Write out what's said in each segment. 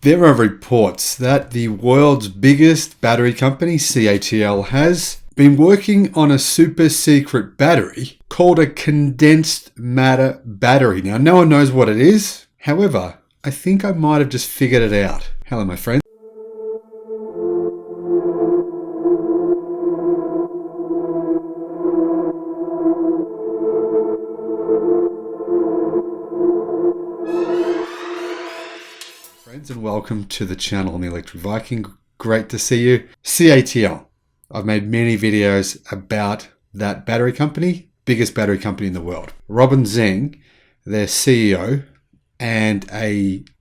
There are reports that the world's biggest battery company, CATL, has been working on a super secret battery called a condensed matter battery. Now, no one knows what it is. However, I think I might have just figured it out. Hello, my friend. Friends, and welcome to the channel. I'm the Electric Viking. Great to see you. CATL. I've made many videos about that battery company, biggest battery company in the world. Robin Zeng, their CEO, and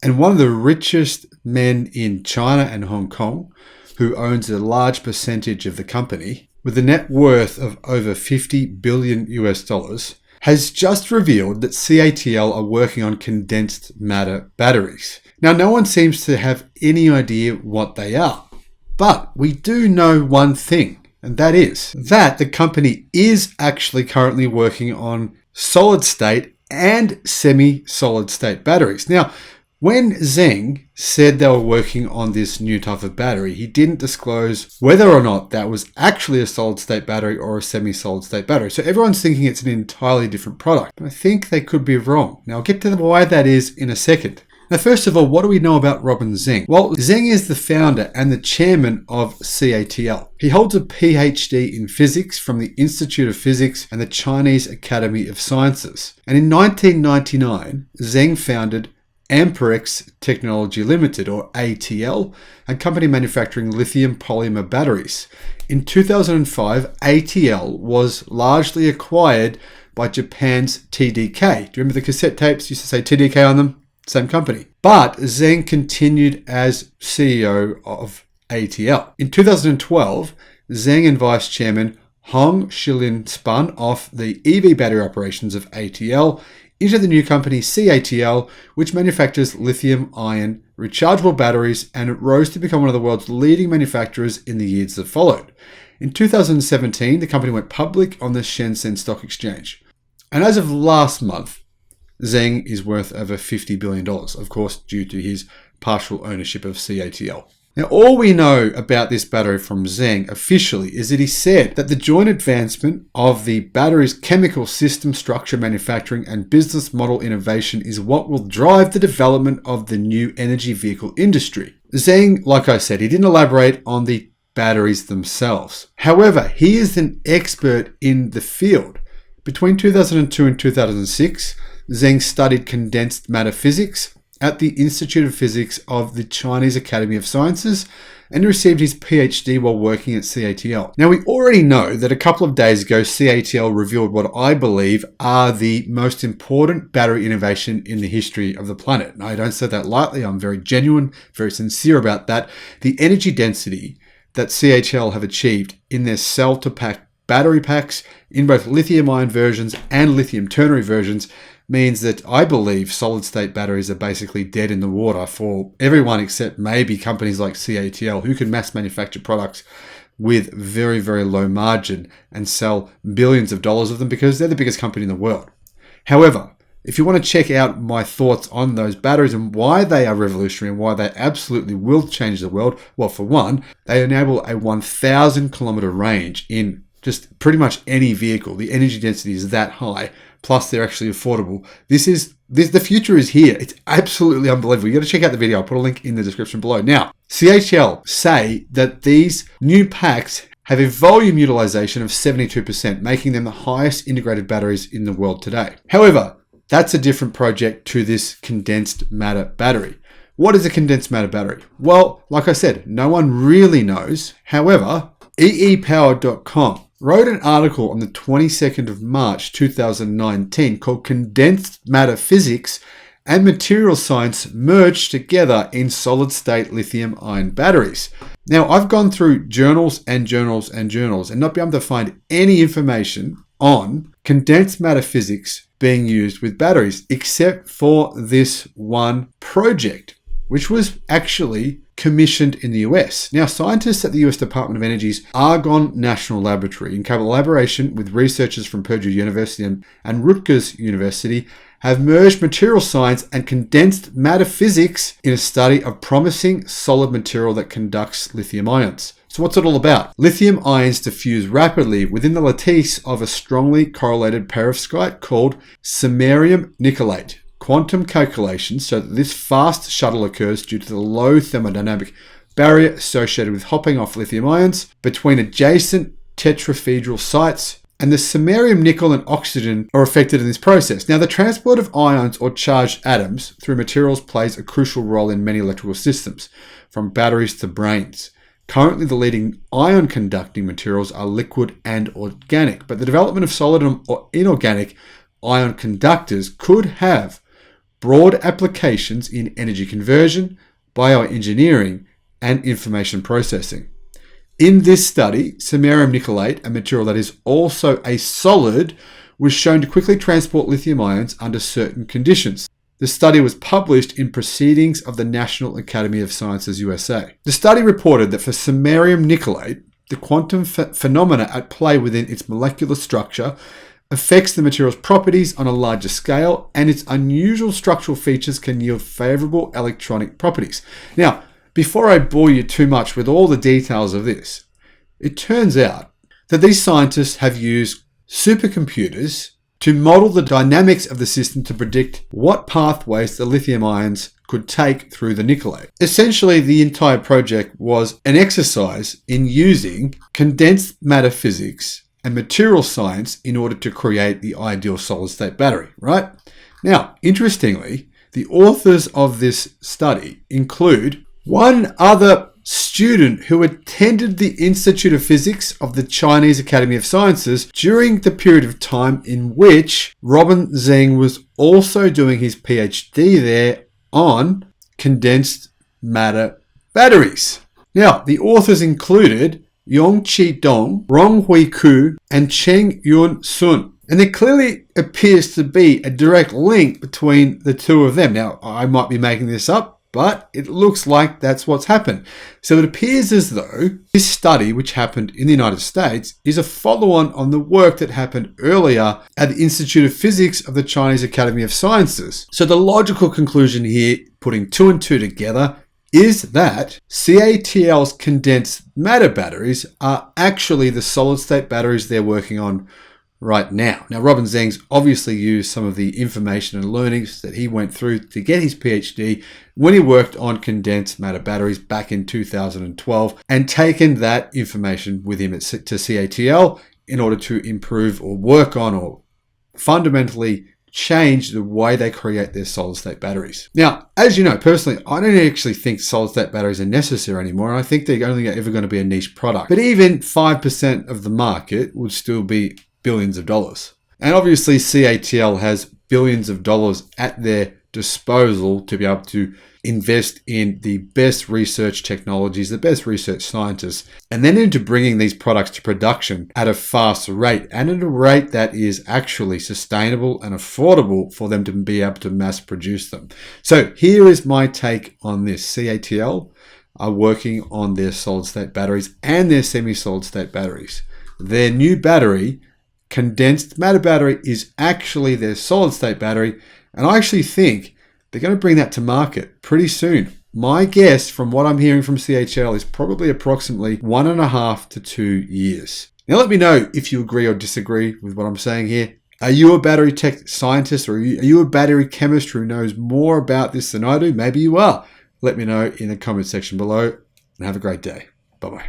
one of the richest men in China and Hong Kong, who owns a large percentage of the company, with a net worth of over 50 billion US dollars, has just revealed that CATL are working on condensed matter batteries. Now, no one seems to have any idea what they are, but we do know one thing, and that is that the company is actually currently working on solid state and semi-solid state batteries. Now, when Zeng said they were working on this new type of battery, he didn't disclose whether or not that was actually a solid state battery or a semi-solid state battery. So everyone's thinking it's an entirely different product. But I think they could be wrong. Now, I'll get to why that is in a second. Now, first of all, what do we know about Robin Zeng? Well, Zeng is the founder and the chairman of CATL. He holds a PhD in physics from the Institute of Physics and the Chinese Academy of Sciences. And in 1999, Zeng founded Amperex Technology Limited, or ATL, a company manufacturing lithium polymer batteries. In 2005, ATL was largely acquired by Japan's TDK. Do you remember the cassette tapes used to say TDK on them? Same company. But Zeng continued as CEO of ATL. In 2012, Zeng and Vice Chairman Hong Shilin spun off the EV battery operations of ATL into the new company CATL, which manufactures lithium-ion rechargeable batteries, and it rose to become one of the world's leading manufacturers in the years that followed. In 2017, the company went public on the Shenzhen Stock Exchange. And as of last month, Zeng is worth over $50 billion, of course, due to his partial ownership of CATL. Now, all we know about this battery from Zeng officially is that he said that the joint advancement of the battery's chemical system structure manufacturing and business model innovation is what will drive the development of the new energy vehicle industry. Zeng, like I said, he didn't elaborate on the batteries themselves. However, he is an expert in the field. Between 2002 and 2006, Zeng studied condensed matter physics at the Institute of Physics of the Chinese Academy of Sciences, and he received his PhD while working at CATL. Now, we already know that a couple of days ago, CATL revealed what I believe are the most important battery innovation in the history of the planet. And I don't say that lightly. I'm very genuine, very sincere about that. The energy density that CATL have achieved in their cell-to-pack battery packs in both lithium-ion versions and lithium ternary versions means that I believe solid-state batteries are basically dead in the water for everyone except maybe companies like CATL, who can mass manufacture products with very, very low margin and sell billions of dollars of them because they're the biggest company in the world. However, if you want to check out my thoughts on those batteries and why they are revolutionary and why they absolutely will change the world, well, for one, they enable a 1,000 kilometer range in just pretty much any vehicle. The energy density is that high. Plus, they're actually affordable. The future is here. It's absolutely unbelievable. You got to check out the video. I'll put a link in the description below. Now, CATL say that these new packs have a volume utilization of 72%, making them the highest integrated batteries in the world today. However, that's a different project to this condensed matter battery. What is a condensed matter battery? Well, like I said, no one really knows. However, eepower.com wrote an article on the 22nd of March 2019 called Condensed Matter Physics and Material Science Merged Together in Solid-State Lithium-Ion Batteries. Now, I've gone through journals and journals and journals and not been able to find any information on condensed matter physics being used with batteries, except for this one project, which was actually commissioned in the US. Now, scientists at the US Department of Energy's Argonne National Laboratory, in collaboration with researchers from Purdue University and Rutgers University, have merged material science and condensed matter physics in a study of promising solid material that conducts lithium ions. So what's it all about? Lithium ions diffuse rapidly within the lattice of a strongly correlated perovskite called samarium nickelate. Quantum calculations show that this fast shuttle occurs due to the low thermodynamic barrier associated with hopping off lithium ions between adjacent tetrahedral sites, and the samarium, nickel, and oxygen are affected in this process. Now, the transport of ions or charged atoms through materials plays a crucial role in many electrical systems, from batteries to brains. Currently, the leading ion-conducting materials are liquid and organic, but the development of solid or inorganic ion conductors could have broad applications in energy conversion, bioengineering, and information processing. In this study, samarium nickelate, a material that is also a solid, was shown to quickly transport lithium ions under certain conditions. The study was published in Proceedings of the National Academy of Sciences, USA. The study reported that for samarium nickelate, the quantum phenomena at play within its molecular structure affects the material's properties on a larger scale, and its unusual structural features can yield favorable electronic properties. Now, before I bore you too much with all the details of this, it turns out that these scientists have used supercomputers to model the dynamics of the system to predict what pathways the lithium ions could take through the nickelate. Essentially, the entire project was an exercise in using condensed matter physics and material science in order to create the ideal solid-state battery, right? Now, interestingly, the authors of this study include one other student who attended the Institute of Physics of the Chinese Academy of Sciences during the period of time in which Robin Zeng was also doing his PhD there on condensed matter batteries. Now, the authors included Yongqi Dong, Ronghui Ku, and Cheng Yun Sun. And there clearly appears to be a direct link between the two of them. Now, I might be making this up, but it looks like that's what's happened. So it appears as though this study, which happened in the United States, is a follow-on on the work that happened earlier at the Institute of Physics of the Chinese Academy of Sciences. So the logical conclusion here, putting two and two together, is that CATL's condensed matter batteries are actually the solid-state batteries they're working on right now. Now, Robin Zeng's obviously used some of the information and learnings that he went through to get his PhD when he worked on condensed matter batteries back in 2012 and taken that information with him to CATL in order to improve or work on or fundamentally change the way they create their solid-state batteries. Now, as you know, personally, I don't actually think solid-state batteries are necessary anymore. I think they're only ever going to be a niche product. But even 5% of the market would still be billions of dollars. And obviously CATL has billions of dollars at their disposal to be able to invest in the best research technologies, the best research scientists, and then into bringing these products to production at a fast rate and at a rate that is actually sustainable and affordable for them to be able to mass produce them. So here is my take on this. CATL are working on their solid-state batteries and their semi-solid-state batteries. Their new battery, condensed matter battery, is actually their solid-state battery, and I actually think they're going to bring that to market pretty soon. My guess from what I'm hearing from CATL is probably approximately 1.5 to 2 years. Now let me know if you agree or disagree with what I'm saying here. Are you a battery tech scientist, or are you a battery chemist who knows more about this than I do? Maybe you are. Let me know in the comment section below, and have a great day. Bye-bye.